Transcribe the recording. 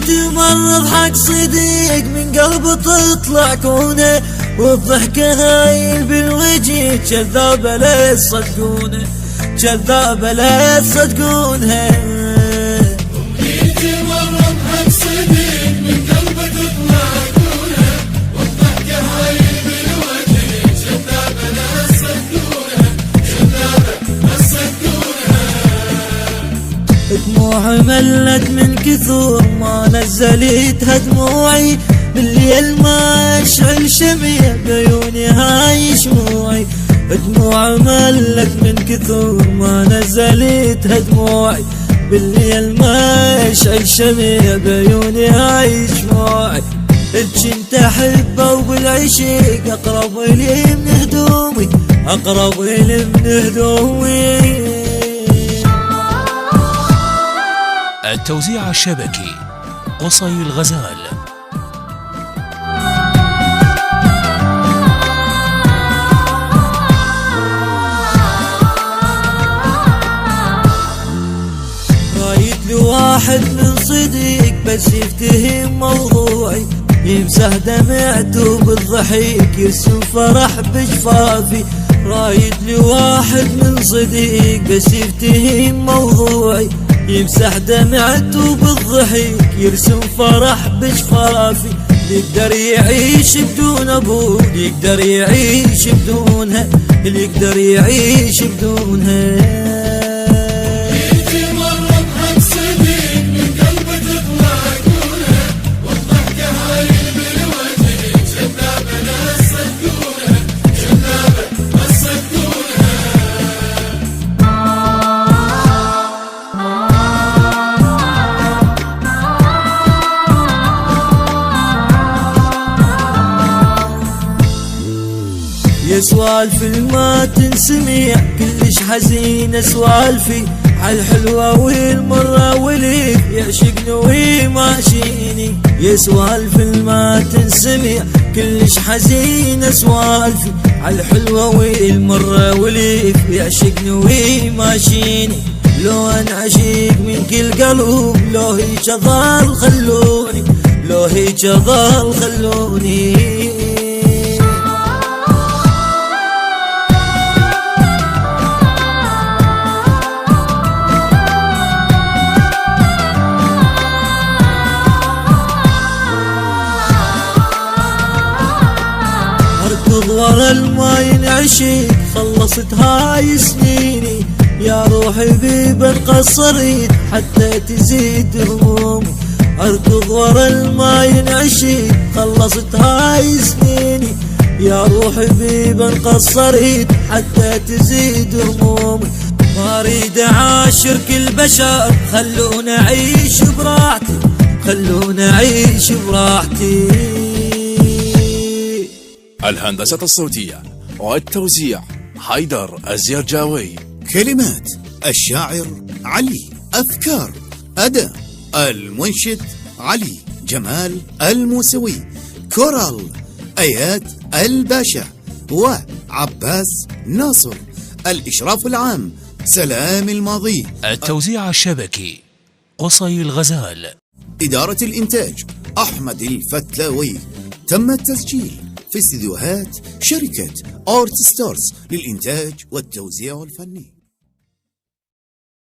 تمرض حق صديق من قلبه تطلع كونه، والضحكة هايل بالوجه كذابة لا تصدقونه، كذابة لا تصدقونه. تمرض حق صديق من قلبه تطلع كونه، والضحكة هايل بالوجه كذابة لا تصدقونه، كذابة لا تصدقونه. دموعي ملت من كثر ما نزلتها دموعي، بالليل ما اشعل شميع بعيوني هاي شموعي. دموعي ملت من كثر ما نزلتها دموعي، بالليل ما اشعل شميع بعيوني هاي شموعي. كنت احبه وبالعشق اقرب الي من هدومي، اقرب الي من هدومي. التوزيع الشبكي قصي الغزال. رايت لواحد من صديق بس يفتهم موضوعي، يمسح دمعته بالضحك يرسم فرح بجفافي. رايت لواحد من صديق بس يفتهم موضوعي، يمسح دمعته بالضحك يرسم فرح بجفافي. يقدر يعيش بدون ابوه، يقدر يعيش بدونها، اللي يقدر يعيش بدونها. يا سوالف ما تنسمع كلش حزينة سوالفي، عالحلوة والمرة واللي يعشقني ويماشيني. يا سوالف ما تنسمع كلش حزينة سوالفي، عالحلوة والمرة واللي يعشقني ويماشيني. لو انا عشيق من كل قلوب لو هيك ظل خلوني، لو هيك ظل خلوني. اركض ورا الماي ينعشق خلصت هاي سنيني، يا روحي بيبا قصرت حتى تزيد همومي. اركض ورا الماي ينعشق خلصت هاي سنيني، يا روحي بيبا قصرت حتى تزيد همومي. ما اريد اعاشر كل بشر، خلوني اعيش براحتي، خلوني اعيش براحتي. الهندسة الصوتية والتوزيع حيدر الزيرجاوي. كلمات الشاعر علي، أفكار أداء المنشد علي جمال الموسوي، كورال آيات الباشا وعباس ناصر، الإشراف العام سلام الماضي. التوزيع الشبكي قصي الغزال. إدارة الإنتاج أحمد الفتلاوي. تم التسجيل في استديوهات شركة أورت ستارز للإنتاج والتوزيع الفني.